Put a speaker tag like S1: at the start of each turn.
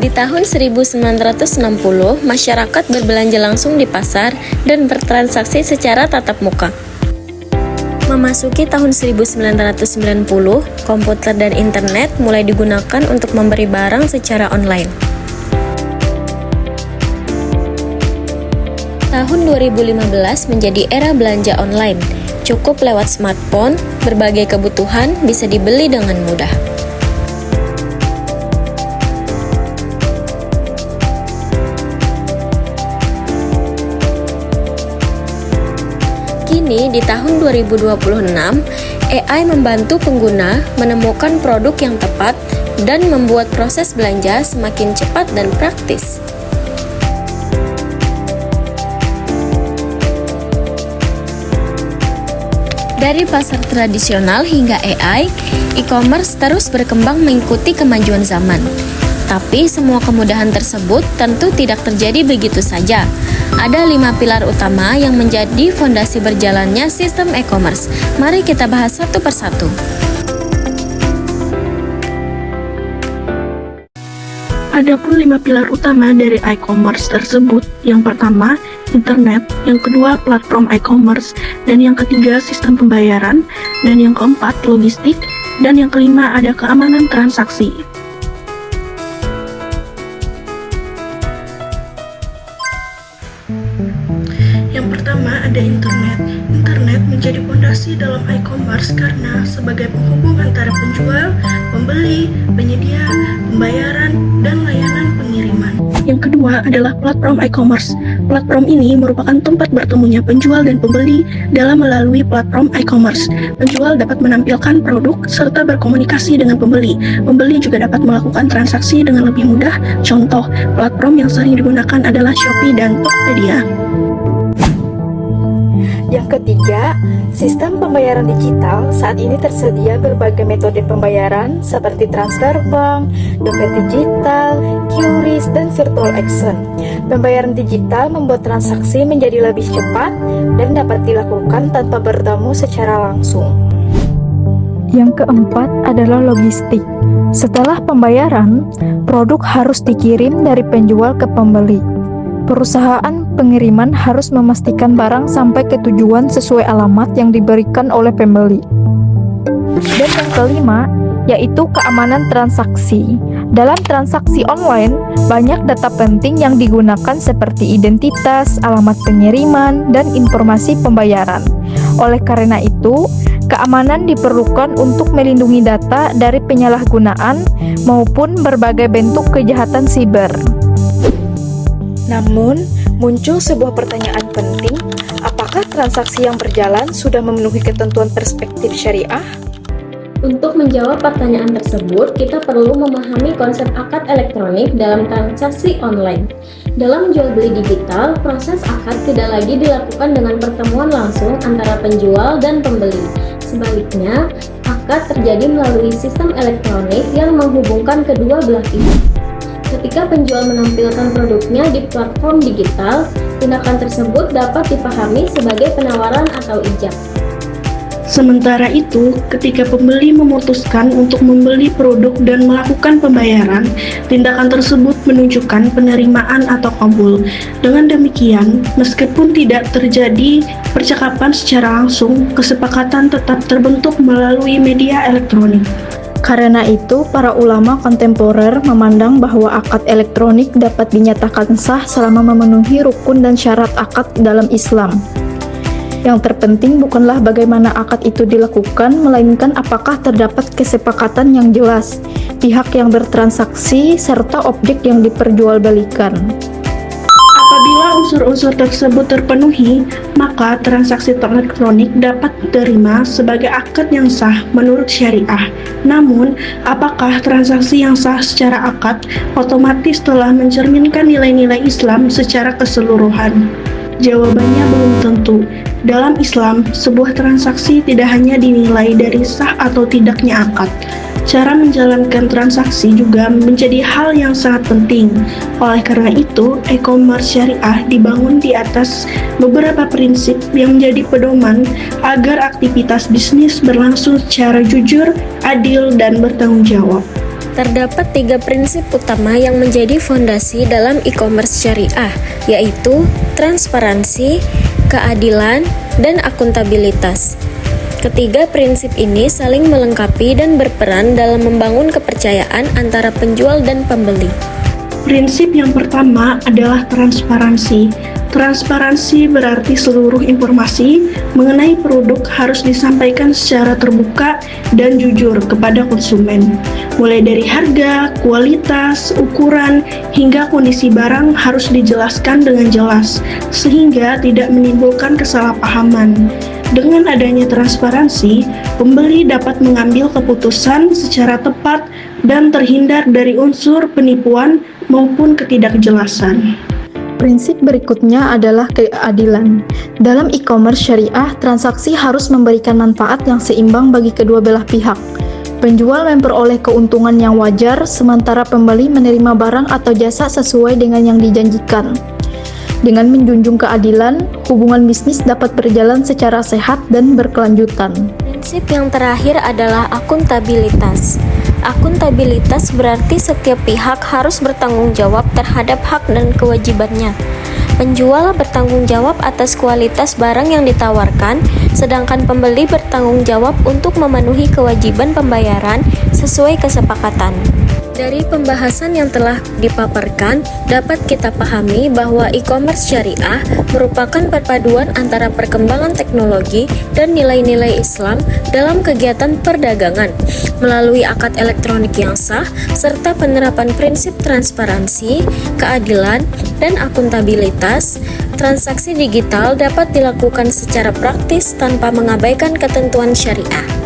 S1: Di tahun 1960, masyarakat berbelanja langsung di pasar dan bertransaksi secara tatap muka. Memasuki tahun 1990, komputer dan internet mulai digunakan untuk memberi barang secara online. Tahun 2015 menjadi era belanja online. Cukup lewat smartphone, berbagai kebutuhan bisa dibeli dengan mudah. Kini di tahun 2026, AI membantu pengguna menemukan produk yang tepat dan membuat proses belanja semakin cepat dan praktis. Dari pasar tradisional hingga AI, e-commerce terus berkembang mengikuti kemajuan zaman. Tapi semua kemudahan tersebut tentu tidak terjadi begitu saja. Ada 5 pilar utama yang menjadi fondasi berjalannya sistem e-commerce. Mari kita bahas satu persatu.
S2: Adapun 5 pilar utama dari e-commerce tersebut, yang pertama, internet, yang kedua, platform e-commerce, dan yang ketiga, sistem pembayaran, dan yang keempat, logistik, dan yang kelima, ada keamanan transaksi. Yang pertama ada internet. Internet menjadi fondasi dalam e-commerce karena sebagai penghubung antara penjual, pembeli, penyedia, pembayaran, dan layanan pengiriman. Yang kedua adalah platform e-commerce. Platform ini merupakan tempat bertemunya penjual dan pembeli dalam melalui platform e-commerce. Penjual dapat menampilkan produk serta berkomunikasi dengan pembeli. Pembeli juga dapat melakukan transaksi dengan lebih mudah. Contoh, platform yang sering digunakan adalah Shopee dan Tokopedia.
S3: Yang ketiga, sistem pembayaran digital. Saat ini tersedia berbagai metode pembayaran seperti transfer bank, dompet digital, QRIS, dan virtual action. Pembayaran digital membuat transaksi menjadi lebih cepat dan dapat dilakukan tanpa bertemu secara langsung.
S4: Yang keempat adalah logistik. Setelah pembayaran, produk harus dikirim dari penjual ke pembeli. Perusahaan pengiriman harus memastikan barang sampai ke tujuan sesuai alamat yang diberikan oleh pembeli. Dan yang kelima, yaitu keamanan transaksi. Dalam transaksi online, banyak data penting yang digunakan seperti identitas, alamat pengiriman, dan informasi pembayaran. Oleh karena itu, keamanan diperlukan untuk melindungi data dari penyalahgunaan maupun berbagai bentuk kejahatan siber.
S3: Namun, muncul sebuah pertanyaan penting, apakah transaksi yang berjalan sudah memenuhi ketentuan perspektif syariah?
S1: Untuk menjawab pertanyaan tersebut, kita perlu memahami konsep akad elektronik dalam transaksi online. Dalam jual beli digital, proses akad tidak lagi dilakukan dengan pertemuan langsung antara penjual dan pembeli. Sebaliknya, akad terjadi melalui sistem elektronik yang menghubungkan kedua belah pihak. Ketika penjual menampilkan produknya di platform digital, tindakan tersebut dapat dipahami sebagai penawaran atau ijab.
S2: Sementara itu, ketika pembeli memutuskan untuk membeli produk dan melakukan pembayaran, tindakan tersebut menunjukkan penerimaan atau kabul. Dengan demikian, meskipun tidak terjadi percakapan secara langsung, kesepakatan tetap terbentuk melalui media elektronik.
S4: Karena itu, para ulama kontemporer memandang bahwa akad elektronik dapat dinyatakan sah selama memenuhi rukun dan syarat akad dalam Islam. Yang terpenting bukanlah bagaimana akad itu dilakukan, melainkan apakah terdapat kesepakatan yang jelas, pihak yang bertransaksi, serta objek yang diperjualbelikan.
S2: Apabila unsur-unsur tersebut terpenuhi, maka transaksi elektronik dapat diterima sebagai akad yang sah menurut syariah. Namun, apakah transaksi yang sah secara akad otomatis telah mencerminkan nilai-nilai Islam secara keseluruhan? Jawabannya belum tentu. Dalam Islam, sebuah transaksi tidak hanya dinilai dari sah atau tidaknya akad. Cara menjalankan transaksi juga menjadi hal yang sangat penting. Oleh karena itu, e-commerce syariah dibangun di atas beberapa prinsip yang menjadi pedoman agar aktivitas bisnis berlangsung secara jujur, adil, dan bertanggung jawab.
S1: Terdapat 3 prinsip utama yang menjadi fondasi dalam e-commerce syariah, yaitu transparansi, keadilan, dan akuntabilitas. Ketiga prinsip ini saling melengkapi dan berperan dalam membangun kepercayaan antara penjual dan pembeli.
S2: Prinsip yang pertama adalah transparansi. Transparansi berarti seluruh informasi mengenai produk harus disampaikan secara terbuka dan jujur kepada konsumen. Mulai dari harga, kualitas, ukuran, hingga kondisi barang harus dijelaskan dengan jelas, sehingga tidak menimbulkan kesalahpahaman. Dengan adanya transparansi, pembeli dapat mengambil keputusan secara tepat dan terhindar dari unsur penipuan maupun ketidakjelasan.
S4: Prinsip berikutnya adalah keadilan. Dalam e-commerce syariah, transaksi harus memberikan manfaat yang seimbang bagi kedua belah pihak. Penjual memperoleh keuntungan yang wajar, sementara pembeli menerima barang atau jasa sesuai dengan yang dijanjikan. Dengan menjunjung keadilan, hubungan bisnis dapat berjalan secara sehat dan berkelanjutan.
S1: Prinsip yang terakhir adalah akuntabilitas. Akuntabilitas berarti setiap pihak harus bertanggung jawab terhadap hak dan kewajibannya. Penjual bertanggung jawab atas kualitas barang yang ditawarkan, sedangkan pembeli bertanggung jawab untuk memenuhi kewajiban pembayaran sesuai kesepakatan. Dari pembahasan yang telah dipaparkan, dapat kita pahami bahwa e-commerce syariah merupakan perpaduan antara perkembangan teknologi dan nilai-nilai Islam dalam kegiatan perdagangan. Melalui akad elektronik yang sah, serta penerapan prinsip transparansi, keadilan, dan akuntabilitas, transaksi digital dapat dilakukan secara praktis tanpa mengabaikan ketentuan syariah.